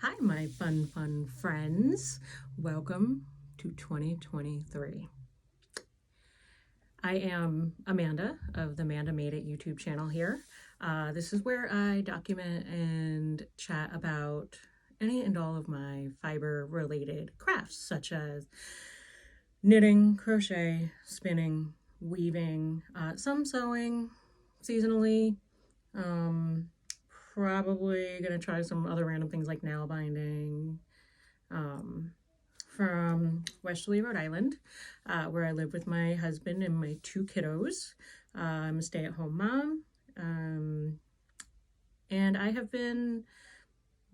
Hi, my fun friends. Welcome to 2023. I am Amanda of the Manda Made It YouTube channel here. This is where I document and chat about any and all of my fiber related crafts, such as knitting, crochet, spinning, weaving, some sewing seasonally. Probably gonna try some other random things like nail binding. From Westerly, Rhode Island, where I live with my husband and my two kiddos. I'm a stay-at-home mom, and I have been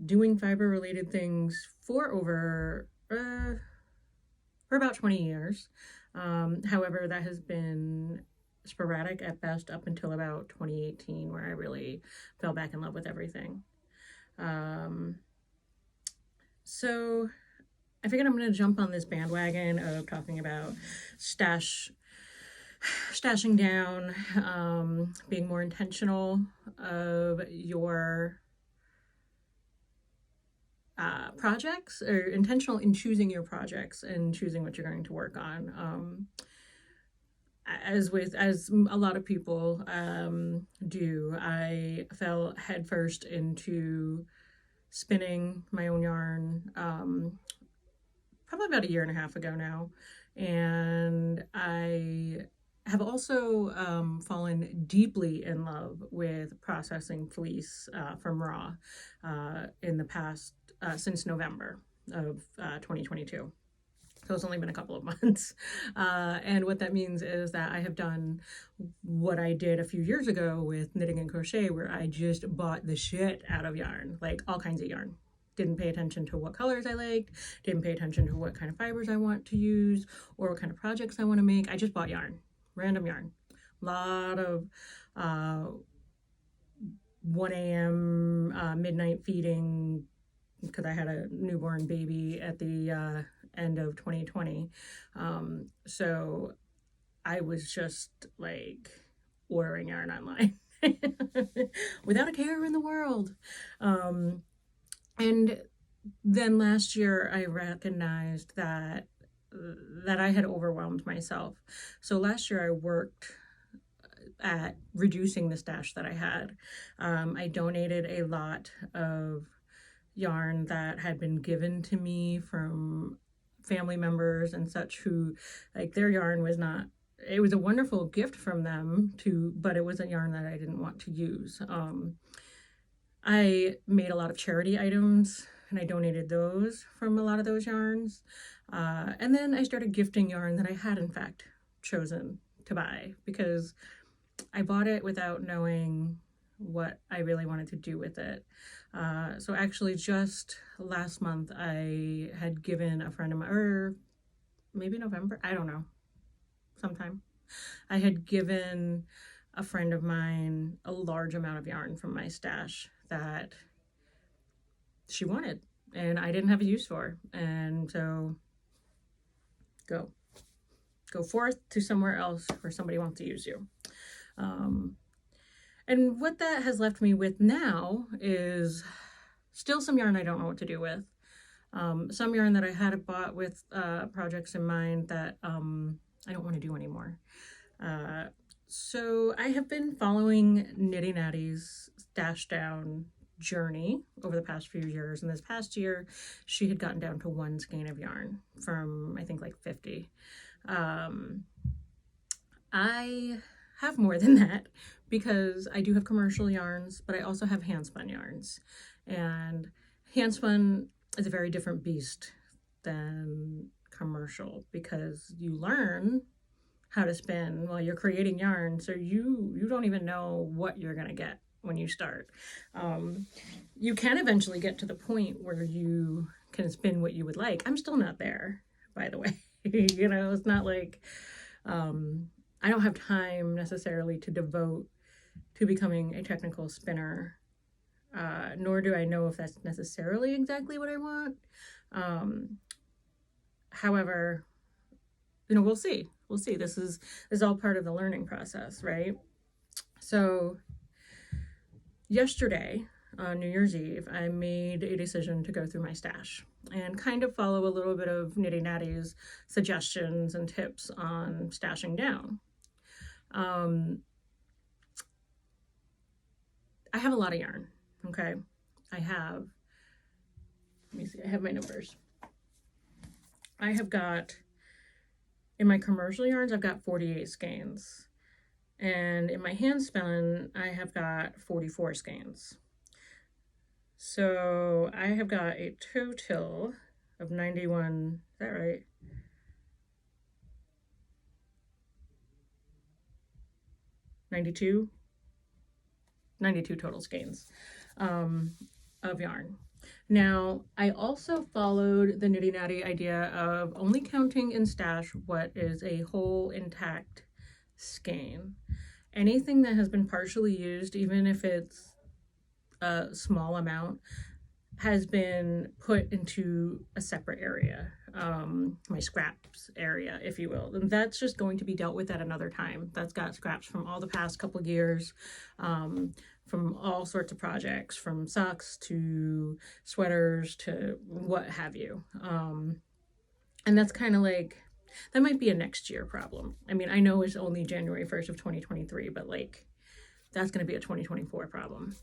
doing fiber-related things for about 20 years. However, that has been sporadic at best up until about 2018, where I really fell back in love with everything. So I figured I'm going to jump on this bandwagon of talking about stashing down, being more intentional of your projects, or intentional in choosing your projects and choosing what you're going to work on. As a lot of people do, I fell headfirst into spinning my own yarn probably about a year and a half ago now, and I have also fallen deeply in love with processing fleece from raw in the past since November of 2022. So it's only been a couple of months. And what that means is that I have done what I did a few years ago with knitting and crochet, where I just bought the shit out of yarn, like all kinds of yarn. Didn't pay attention to what colors I liked, didn't pay attention to what kind of fibers I want to use or what kind of projects I want to make. I just bought yarn, random yarn. A lot of 1 a.m. Midnight feeding, because I had a newborn baby at the end of 2020. So I was just like ordering yarn online without a care in the world. And then last year I recognized that I had overwhelmed myself. So last year I worked at reducing the stash that I had. I donated a lot of yarn that had been given to me from family members and such, who, like, their yarn was not, it was a wonderful gift from them but it was a yarn that I didn't want to use. I made a lot of charity items and I donated those from a lot of those yarns. And then I started gifting yarn that I had in fact chosen to buy, because I bought it without knowing what I really wanted to do with it. So actually just last month I had given a friend of mine, or maybe November, I don't know, sometime, I had given a friend of mine a large amount of yarn from my stash that she wanted and I didn't have a use for. And so go forth to somewhere else where somebody wants to use you. And what that has left me with now is still some yarn I don't know what to do with. Some yarn that I had bought with projects in mind that I don't want to do anymore. So I have been following Knitty Natty's stash down journey over the past few years. And this past year, she had gotten down to 1 skein of yarn from, I think, like 50. I have more than that because I do have commercial yarns, but I also have handspun yarns. And handspun is a very different beast than commercial, because you learn how to spin while you're creating yarn, so you don't even know what you're gonna get when you start. You can eventually get to the point where you can spin what you would like. I'm still not there, by the way. You know, it's not like I don't have time necessarily to devote to becoming a technical spinner, nor do I know if that's necessarily exactly what I want. However, you know, we'll see. This is all part of the learning process, right? So yesterday on New Year's Eve, I made a decision to go through my stash and kind of follow a little bit of Nitty Natty's suggestions and tips on stashing down. I have a lot of yarn, okay? I have, let me see, I have my numbers. I have got, in my commercial yarns, I've got 48 skeins. And in my hand spun, I have got 44 skeins. So I have got a total of 91, is that right? 92 total skeins of yarn. Now, I also followed the Nitty Natty idea of only counting in stash what is a whole intact skein. Anything that has been partially used, even if it's a small amount, has been put into a separate area, my scraps area, if you will. And that's just going to be dealt with at another time. That's got scraps from all the past couple of years, from all sorts of projects, from socks to sweaters to what have you. And that's kind of like, that might be a next year problem. I mean, I know it's only January 1st of 2023, but like, that's going to be a 2024 problem.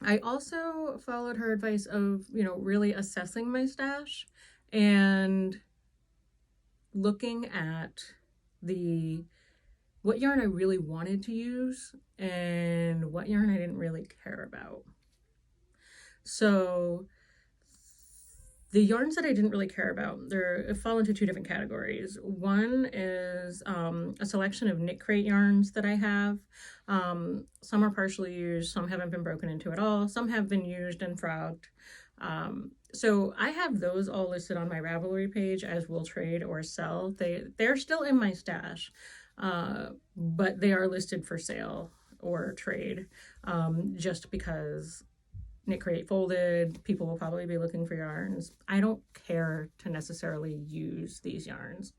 I also followed her advice of, really assessing my stash and looking at what yarn I really wanted to use and what yarn I didn't really care about. So the yarns that I didn't really care about, they fall into two different categories. One is a selection of knit crate yarns that I have. Some are partially used, some haven't been broken into at all, some have been used and frogged. So I have those all listed on my Ravelry page as will trade or sell. They're still in my stash, but they are listed for sale or trade, just because knit crate folded, people will probably be looking for yarns. I don't care to necessarily use these yarns.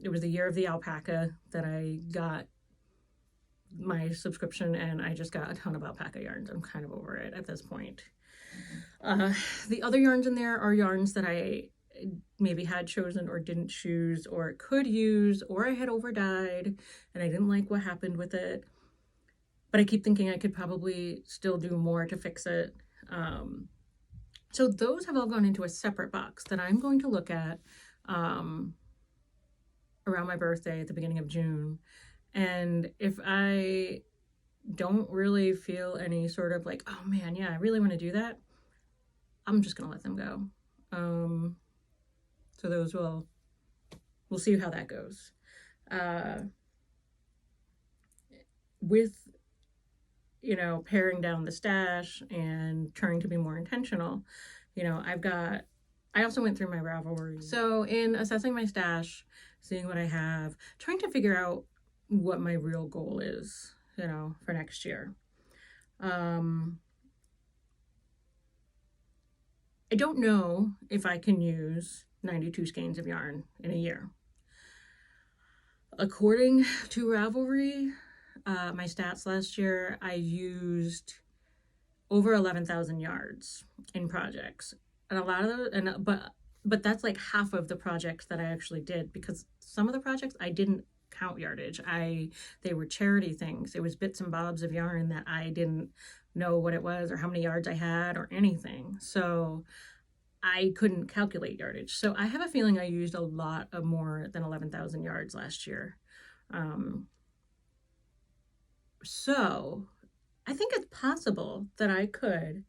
It was the year of the alpaca that I got my subscription, and I just got a ton of alpaca yarns. I'm kind of over it at this point. The other yarns in there are yarns that I maybe had chosen or didn't choose or could use, or I had over dyed and I didn't like what happened with it. But I keep thinking I could probably still do more to fix it. So those have all gone into a separate box that I'm going to look at around my birthday at the beginning of June. And if I don't really feel any sort of like, oh man, yeah, I really want to do that, I'm just going to let them go. So those we'll see how that goes. With paring down the stash and trying to be more intentional, I also went through my Ravelry. So in assessing my stash, seeing what I have, trying to figure out what my real goal is, for next year. I don't know if I can use 92 skeins of yarn in a year. According to Ravelry, my stats last year, I used over 11,000 yards in projects, and a lot of those, but that's like half of the projects that I actually did, because some of the projects I didn't count yardage. They were charity things. It was bits and bobs of yarn that I didn't know what it was or how many yards I had or anything. So I couldn't calculate yardage. So I have a feeling I used a lot of more than 11,000 yards last year. So I think it's possible that I could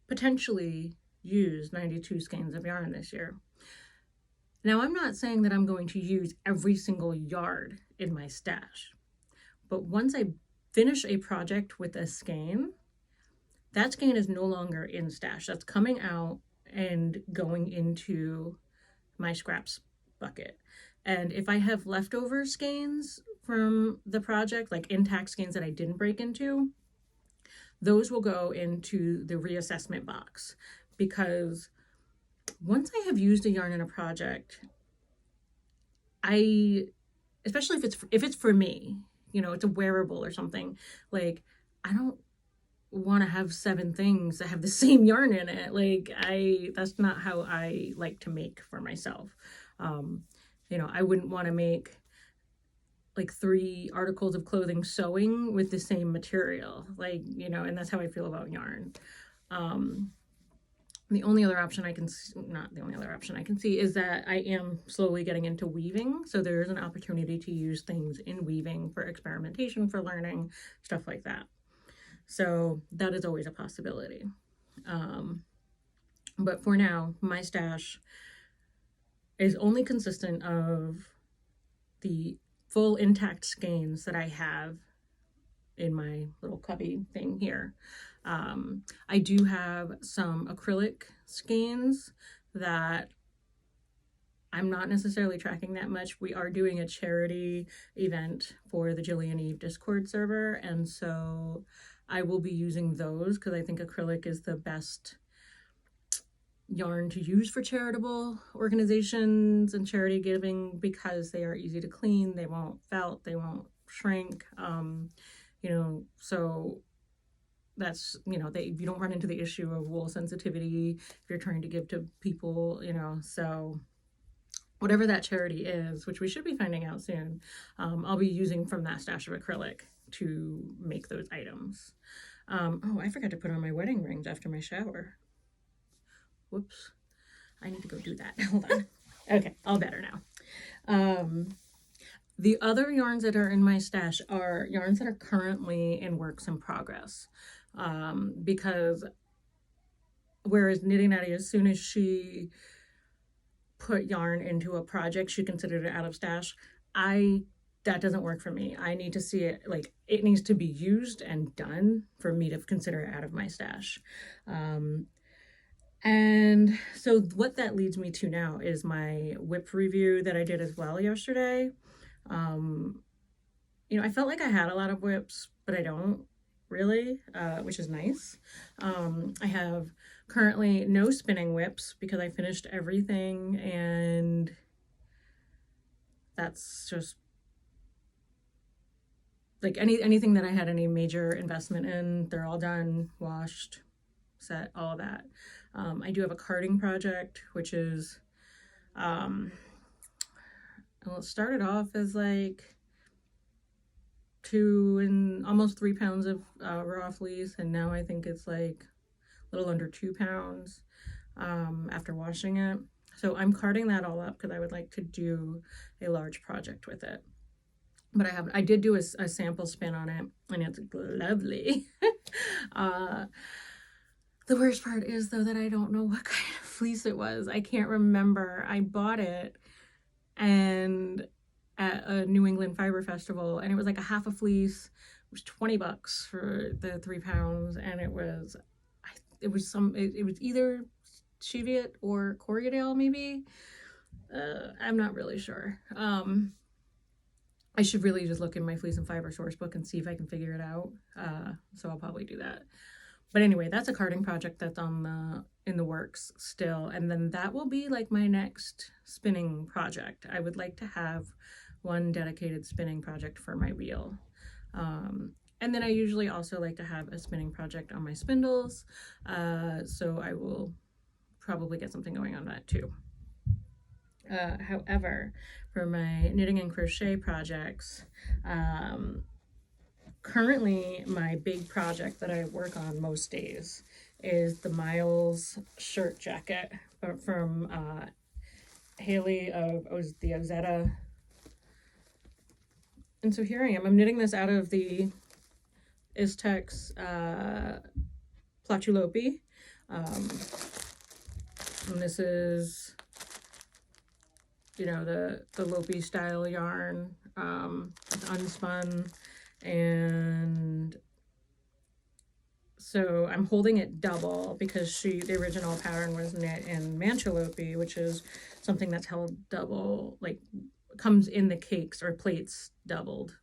potentially use 92 skeins of yarn this year. Now, I'm not saying that I'm going to use every single yard in my stash, but once I finish a project with a skein, that skein is no longer in stash. That's coming out and going into my scraps bucket. And if I have leftover skeins from the project, like intact skeins that I didn't break into, those will go into the reassessment box, because once I have used a yarn in a project, especially if it's for me, it's a wearable or something, like I don't want to have 7 things that have the same yarn in it. Like, that's not how I like to make for myself. You know, I wouldn't want to make like 3 articles of clothing sewing with the same material, like, you know, and that's how I feel about yarn. The only other option I can not the only other option I can see is that I am slowly getting into weaving, so there is an opportunity to use things in weaving for experimentation, for learning, stuff like that. So that is always a possibility. But for now, my stash is only consistent of the full intact skeins that I have in my little cubby thing here. I do have some acrylic skeins that I'm not necessarily tracking that much. We are doing a charity event for the Jillian Eve Discord server, and so I will be using those because I think acrylic is the best yarn to use for charitable organizations and charity giving, because they are easy to clean, they won't felt, they won't shrink, you know, so that's, you know, you don't run into the issue of wool sensitivity if you're trying to give to people, you know. So whatever that charity is, which we should be finding out soon, I'll be using from that stash of acrylic to make those items. Oh, I forgot to put on my wedding rings after my shower. Whoops. I need to go do that. Hold on. Okay, all better now. The other yarns that are in my stash are yarns that are currently in works in progress. Because whereas Knitting Natty, as soon as she put yarn into a project, she considered it out of stash. That doesn't work for me. I need to see it, like, it needs to be used and done for me to consider it out of my stash. And so what that leads me to now is my whip review that I did as well yesterday. You know, I felt like I had a lot of whips, but I don't really, which is nice. I have currently no spinning whips because I finished everything, and that's just like anything that I had any major investment in, they're all done, washed, set, all of that. I do have a carding project, which is, well, it started off as like 2 and almost 3 pounds of raw fleece, and now I think it's like a little under 2 pounds after washing it. So I'm carding that all up because I would like to do a large project with it. But I did do a sample spin on it, and it's lovely. The worst part is, though, that I don't know what kind of fleece it was. I can't remember. I bought it and at a New England Fiber Festival, and it was like a half a fleece. It was $20 for the 3 pounds, and it was either Cheviot or Corriedale, maybe. I'm not really sure. I should really just look in my Fleece and Fiber source book and see if I can figure it out. So I'll probably do that. But anyway, that's a carding project that's in the works still. And then that will be like my next spinning project. I would like to have one dedicated spinning project for my wheel. And then I usually also like to have a spinning project on my spindles. So I will probably get something going on that too. However, for my knitting and crochet projects, currently my big project that I work on most days is the Miles shirt jacket from Haley of the Ozetta. And so here I am. I'm knitting this out of the Istex Placilopi. And this is, you know, the Lopi style yarn. It's unspun, and so I'm holding it double because the original pattern was knit in Mancholopi, which is something that's held double, like comes in the cakes or plates doubled.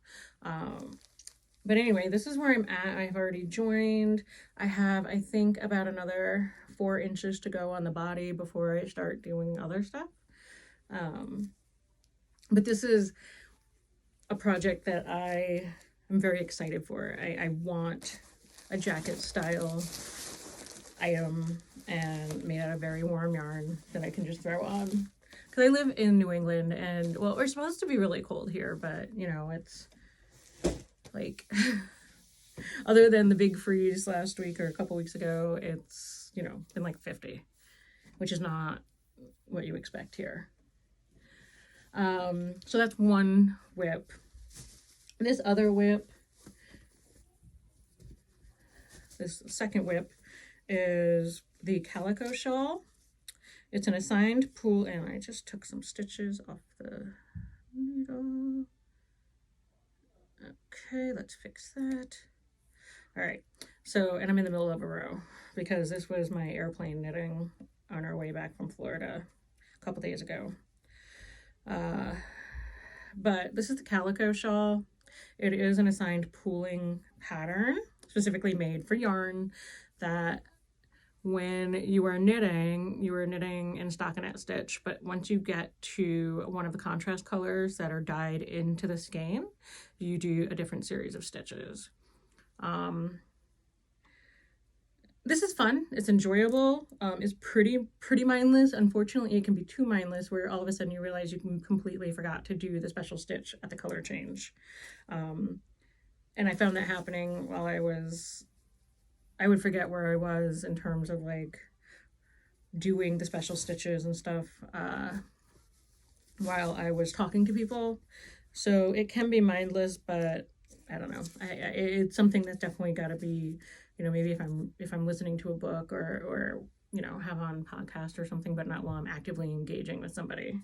But anyway, this is where I'm at. I've already joined. I have, I think, about another 4 inches to go on the body before I start doing other stuff. But this is a project that I am very excited for. I want a jacket style item and made out of very warm yarn that I can just throw on. Because I live in New England and, well, we're supposed to be really cold here, but, you know, it's like, other than the big freeze last week or a couple weeks ago, it's, you know, been like 50, which is not what you expect here. So that's one whip. This other whip, this second whip, is the Calico Shawl. It's an assigned pool, and I just took some stitches off the needle. Okay, let's fix that. All right, so, and I'm in the middle of a row because this was my airplane knitting on our way back from Florida a couple days ago. But this is the Calico Shawl. It is an assigned pooling pattern, specifically made for yarn that when you are knitting in stockinette stitch, but once you get to one of the contrast colors that are dyed into the skein, you do a different series of stitches. This is fun. It's enjoyable. It's pretty mindless. Unfortunately, it can be too mindless where all of a sudden you realize you completely forgot to do the special stitch at the color change. And I found that happening while I would forget where I was in terms of like doing the special stitches and stuff while I was talking to people. So it can be mindless, but I don't know. It's something that's definitely got to be, you know, maybe if I'm listening to a book or you know, have on podcast or something, but not while I'm actively engaging with somebody.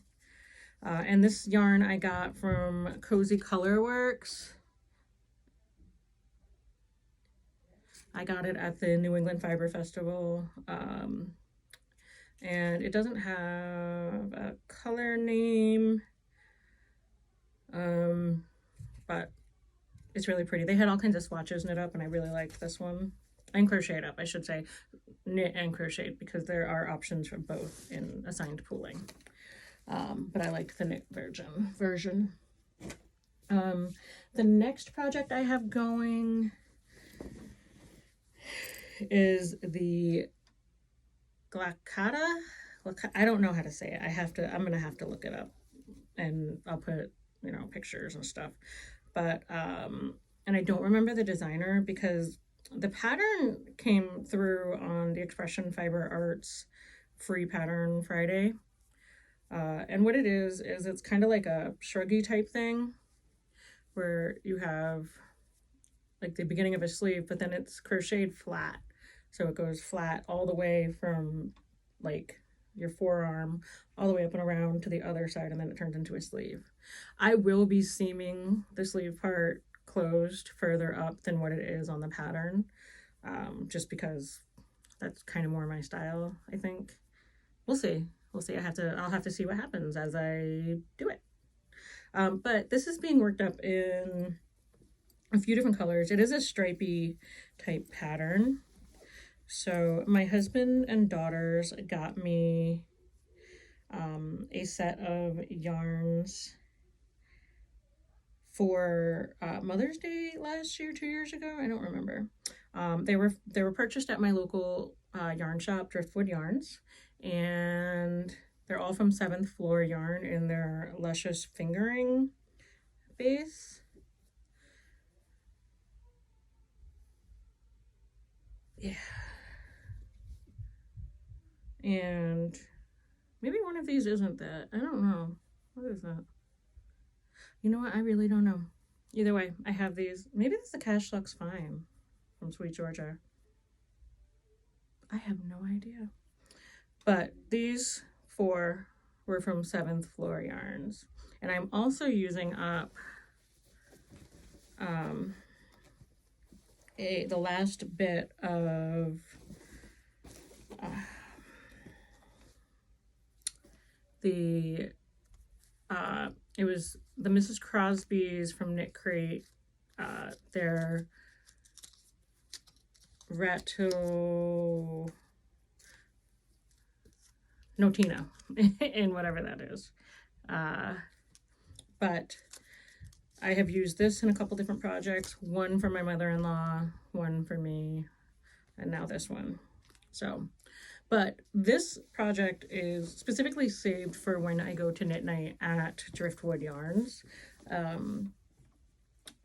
And this yarn I got from Cozy Colorworks. I got it at the New England Fiber Festival. And it doesn't have a color name, but it's really pretty. They had all kinds of swatches knit up, and I really liked this one. And crocheted up, I should say. Knit and crocheted, because there are options for both in assigned pooling. But I liked the knit version. The next project I have going is the Glacata. I don't know how to say it. I'm gonna have to look it up, and I'll put, you know, pictures and stuff. But and I don't remember the designer because the pattern came through on the Expression Fiber Arts free pattern Friday. And what it is it's kind of like a shruggy type thing where you have like the beginning of a sleeve, but then it's crocheted flat. So it goes flat all the way from like your forearm all the way up and around to the other side, and then it turns into a sleeve. I will be seaming the sleeve part closed further up than what it is on the pattern, just because that's kind of more my style, I think. We'll see. I'll have to see what happens as I do it. But this is being worked up in a few different colors. It is a stripy type pattern. So my husband and daughters got me a set of yarns for Mother's Day last year, 2 years ago. I don't remember. They were purchased at my local yarn shop, Driftwood Yarns, and they're all from 7th Floor Yarn in their Luscious Fingering base. Yeah. And maybe one of these isn't that. I don't know. What is that? You know what? I really don't know. Either way, I have these. Maybe this is the Cash Looks Fine from Sweet Georgia. I have no idea. But these 4 were from 7th Floor Yarns. And I'm also using up the last bit of it was the Mrs. Crosby's from Knit Crate, their Ratto Notina, and whatever that is. But I have used this in a couple different projects, one for my mother-in-law, one for me, and now this one. So, but this project is specifically saved for when I go to knit night at Driftwood Yarns.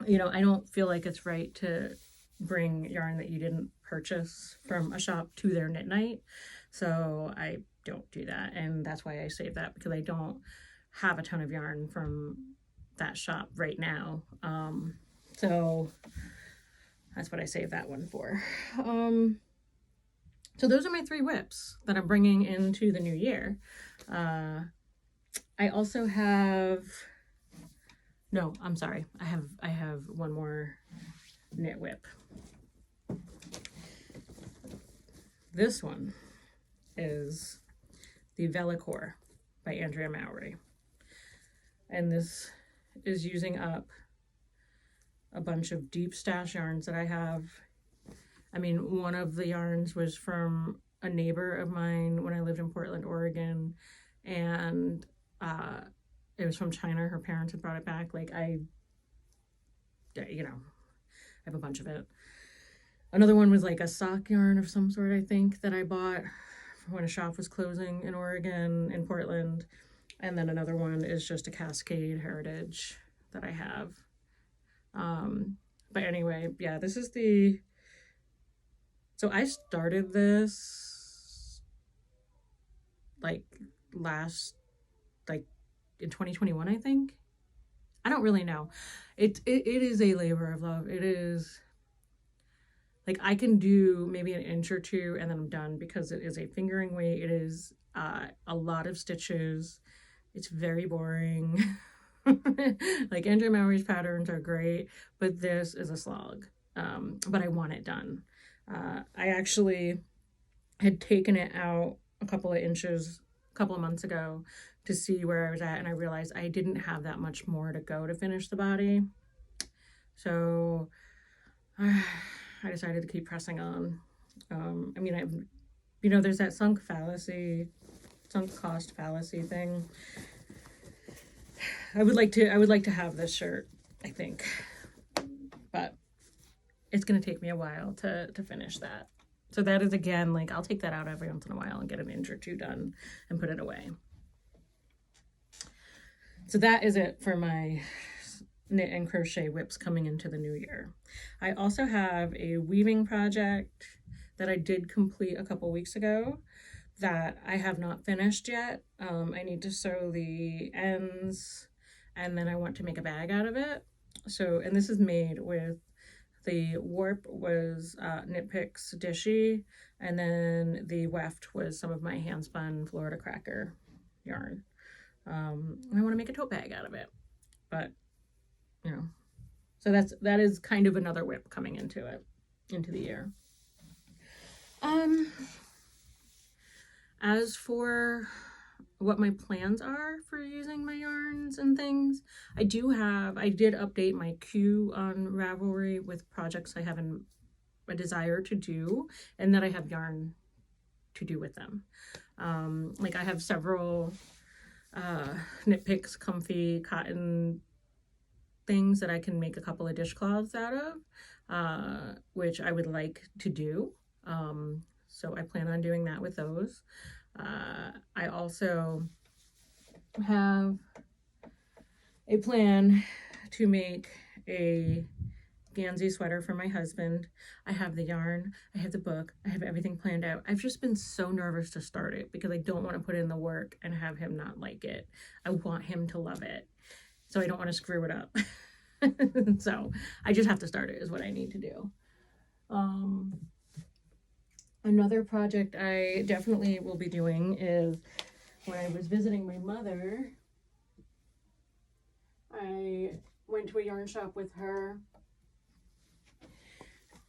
You know, I don't feel like it's right to bring yarn that you didn't purchase from a shop to their knit night. So I don't do that. And that's why I save that, because I don't have a ton of yarn from that shop right now. So that's what I save that one for. So those are my 3 whips that I'm bringing into the new year. I also have, no, I'm sorry. I have one more knit whip. This one is the Velacor by Andrea Mowry. And this is using up a bunch of deep stash yarns that I have. I mean, one of the yarns was from a neighbor of mine when I lived in Portland, Oregon, and it was from China. Her parents had brought it back. Like, I have a bunch of it. Another one was like a sock yarn of some sort, I think, that I bought when a shop was closing in Oregon, in Portland. And then another one is just a Cascade Heritage that I have. But anyway, yeah, this is the... So I started this like in 2021, I think. I don't really know. It is a labor of love. It is like, I can do maybe an inch or 2 and then I'm done, because it is a fingering weight. It is a lot of stitches. It's very boring. Like, Andrea Mowry's patterns are great, but this is a slog. But I want it done. I actually had taken it out a couple of inches a couple of months ago to see where I was at, and I realized I didn't have that much more to go to finish the body. So I decided to keep pressing on. I mean, there's that sunk cost fallacy thing. I would like to have this shirt, I think, but it's going to take me a while to finish that. So that is, again, like, I'll take that out every once in a while and get an inch or 2 done and put it away. So that is it for my knit and crochet whips coming into the new year. I also have a weaving project that I did complete a couple weeks ago that I have not finished yet. I need to sew the ends, and then I want to make a bag out of it. So, and this is made with, the warp was Knit Picks Dishy, and then the weft was some of my hand spun Florida Cracker yarn. And I want to make a tote bag out of it, but so that is kind of another whip coming into the year. As for what my plans are for using my yarns and things, I did update my queue on Ravelry with projects I have a desire to do and that I have yarn to do with them. Like, I have several Knit Picks comfy cotton things that I can make a couple of dishcloths out of, which I would like to do. So I plan on doing that with those. I also have a plan to make a Gansey sweater for my husband. I have the yarn, I have the book, I have everything planned out. I've just been so nervous to start it because I don't want to put in the work and have him not like it. I want him to love it, so I don't want to screw it up. So I just have to start it is what I need to do. Another project I definitely will be doing is, when I was visiting my mother, I went to a yarn shop with her,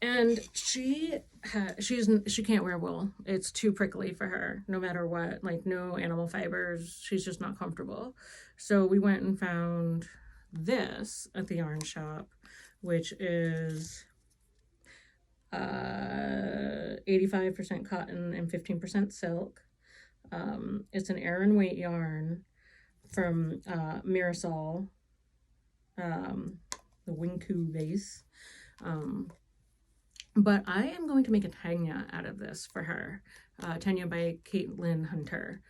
and she can't wear wool. It's too prickly for her, no matter what. Like, no animal fibers. She's just not comfortable. So we went and found this at the yarn shop, which is 85% cotton and 15% silk. It's an Aran weight yarn from Mirasol, the Winku vase. But I am going to make a Tanya out of this for her. Tanya by Caitlin Hunter.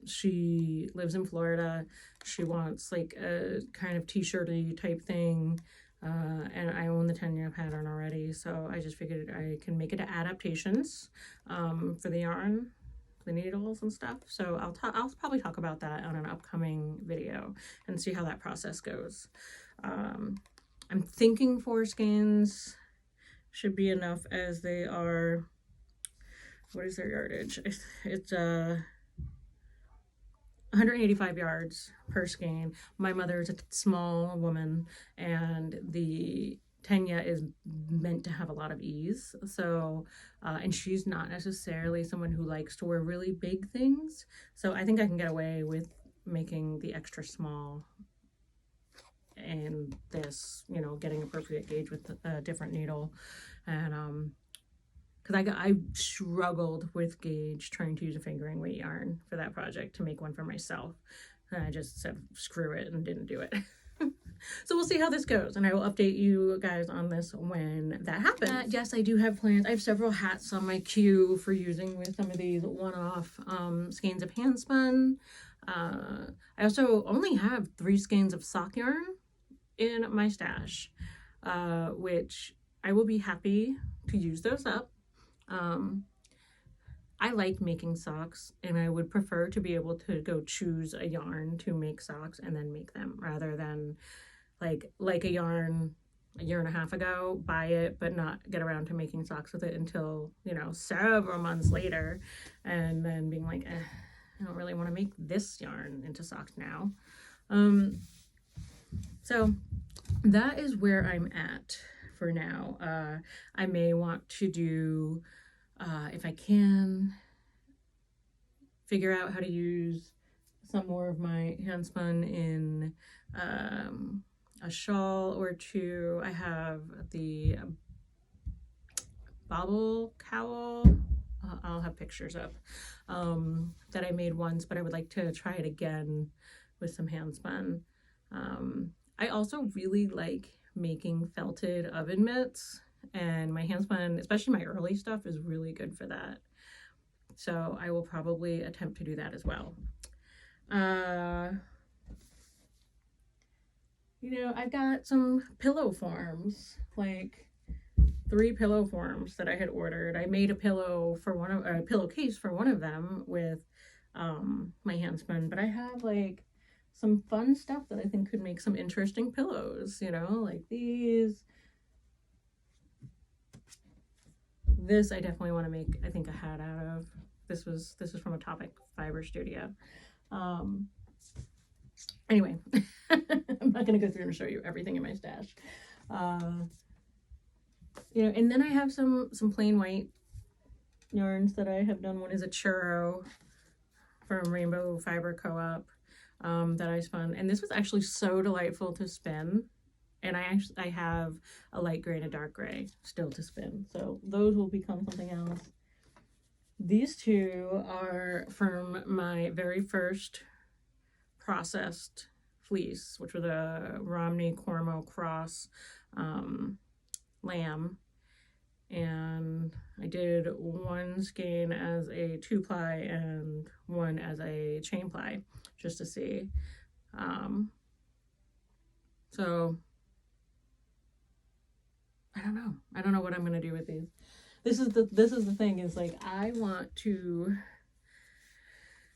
She lives in Florida. She wants like a kind of t-shirty type thing. And I own the Tanya pattern already, so I just figured I can make it adaptations for the yarn, the needles and stuff. So I'll probably talk about that on an upcoming video and see how that process goes. I'm thinking 4 skeins should be enough, as they are, what is their yardage? It's 185 yards per skein. My mother is a small woman, and the Tanya is meant to have a lot of ease. So, and she's not necessarily someone who likes to wear really big things. So I think I can get away with making the extra small and this, you know, getting appropriate gauge with a different needle. And because I struggled with gauge trying to use a fingering weight yarn for that project to make one for myself, and I just said screw it and didn't do it. So we'll see how this goes, and I will update you guys on this when that happens. Yes, I do have plans. I have several hats on my queue for using with some of these one-off skeins of hand spun. I also only have 3 skeins of sock yarn in my stash, which I will be happy to use those up. I like making socks, and I would prefer to be able to go choose a yarn to make socks and then make them, rather than like a yarn a year and a half ago, buy it but not get around to making socks with it until, you know, several months later, and then being like, I don't really want to make this yarn into socks now. So that is where I'm at for now. I may want to do, if I can, figure out how to use some more of my hand spun in a shawl or 2. I have the bobble cowl. I'll have pictures up that I made once, but I would like to try it again with some hand spun. I also really like making felted oven mitts, and my hand spun, especially my early stuff, is really good for that. So I will probably attempt to do that as well. You know, I've got some pillow forms, like 3 pillow forms that I had ordered. I made a pillow for a pillowcase for one of them with my hand spun, but I have like some fun stuff that I think could make some interesting pillows, you know, like these. This I definitely want to make, I think, a hat out of. This is from a Topic Fiber Studio. Anyway, I'm not going to go through and show you everything in my stash. You know, and then I have some plain white yarns that I have done. One is a churro from Rainbow Fiber Co-op that I spun, and this was actually so delightful to spin. And I have a light gray and a dark gray still to spin, so those will become something else. These 2 are from my very first processed fleece, which was a Romney Cormo Cross lamb, and I did 1 skein as a 2-ply and 1 as a chain ply, just to see. So I don't know what I'm gonna do with these. This is the thing, is like, I want to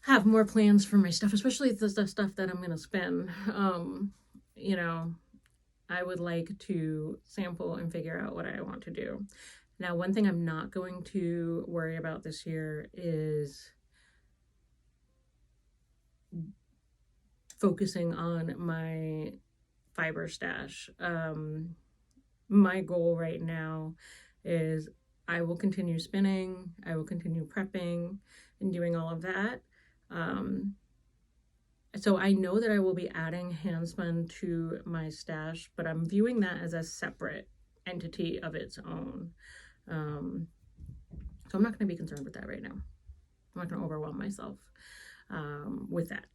have more plans for my stuff, especially the stuff that I'm gonna spin. You know, I would like to sample and figure out what I want to do. Now, one thing I'm not going to worry about this year is focusing on my fiber stash. My goal right now is I will continue spinning, I will continue prepping and doing all of that. So I know that I will be adding hand spun to my stash, but I'm viewing that as a separate entity of its own. So I'm not going to be concerned with that right now. I'm not going to overwhelm myself. with that.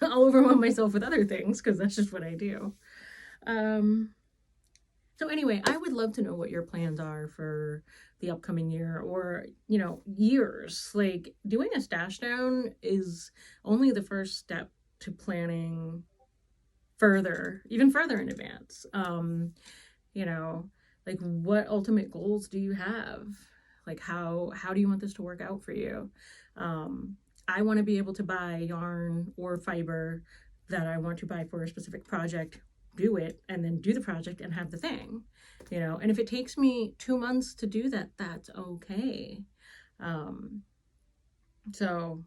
I'll overwhelm myself with other things because that's just what I do. So anyway, I would love to know what your plans are for the upcoming year, or, you know, years. Like, doing a stash down is only the first step to planning further, even further in advance. You know, like, what ultimate goals do you have? Like, how do you want this to work out for you? I want to be able to buy yarn or fiber that I want to buy for a specific project, do it, and then do the project and have the thing, you know. And if it takes me 2 months to do that, that's okay. So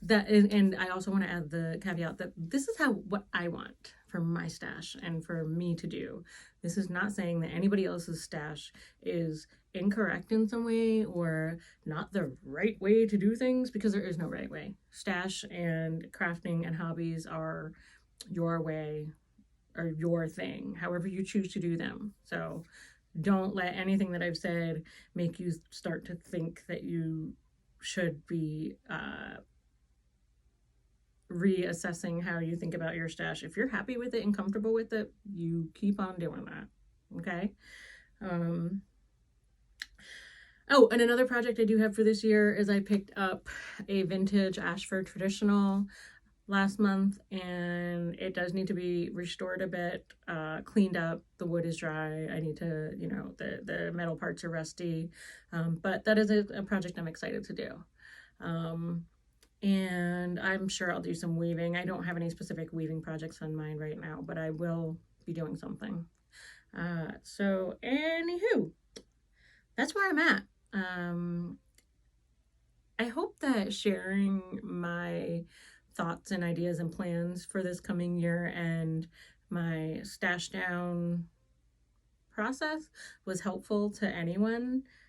that is, and I also want to add the caveat that this is what I want for my stash and for me to do. This is not saying that anybody else's stash is incorrect in some way or not the right way to do things, because there is no right way. Stash and crafting and hobbies are your way or your thing, however you choose to do them. So don't let anything that I've said make you start to think that you should be reassessing how you think about your stash. If you're happy with it and comfortable with it, you keep on doing that. Okay. Oh, and another project I do have for this year is I picked up a vintage Ashford traditional last month, and it does need to be restored a bit, cleaned up. The wood is dry. I need to, you know, the metal parts are rusty, but that is a project I'm excited to do. And I'm sure I'll do some weaving. I don't have any specific weaving projects on mind right now, but I will be doing something. So anywho, that's where I'm at. I hope that sharing my thoughts and ideas and plans for this coming year and my stash down process was helpful to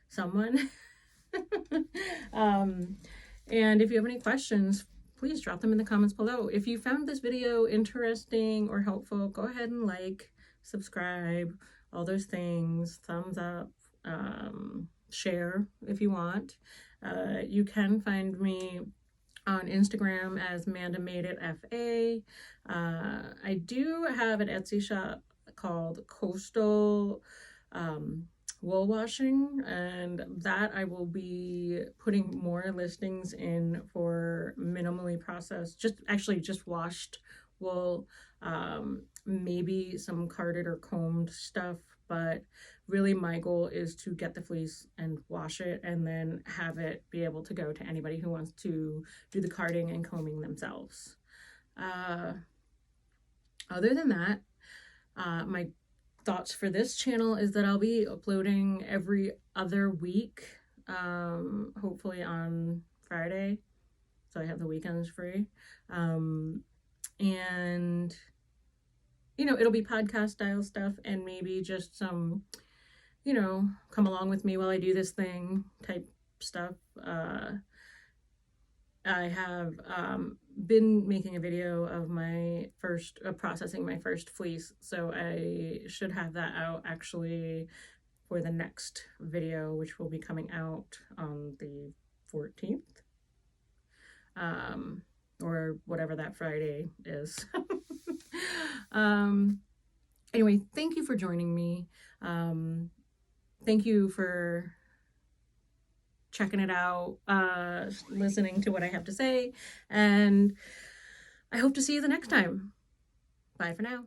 someone. And if you have any questions, please drop them in the comments below. If you found this video interesting or helpful, go ahead and like, subscribe, all those things, thumbs up, share if you want. You can find me on Instagram as Manda Made It FA. I do have an Etsy shop called Coastal Wool Washing, and that I will be putting more listings in for minimally processed, just washed wool, maybe some carded or combed stuff, but really my goal is to get the fleece and wash it and then have it be able to go to anybody who wants to do the carding and combing themselves. Other than that, my thoughts for this channel is that I'll be uploading every other week, hopefully on Friday, so I have the weekends free. And you know, it'll be podcast style stuff and maybe just some, you know, come along with me while I do this thing type stuff. I have been making a video of my processing my first fleece, so I should have that out actually for the next video, which will be coming out on the 14th, or whatever that Friday is. Anyway, thank you for joining me. Thank you for checking it out, listening to what I have to say, and I hope to see you the next time. Bye for now.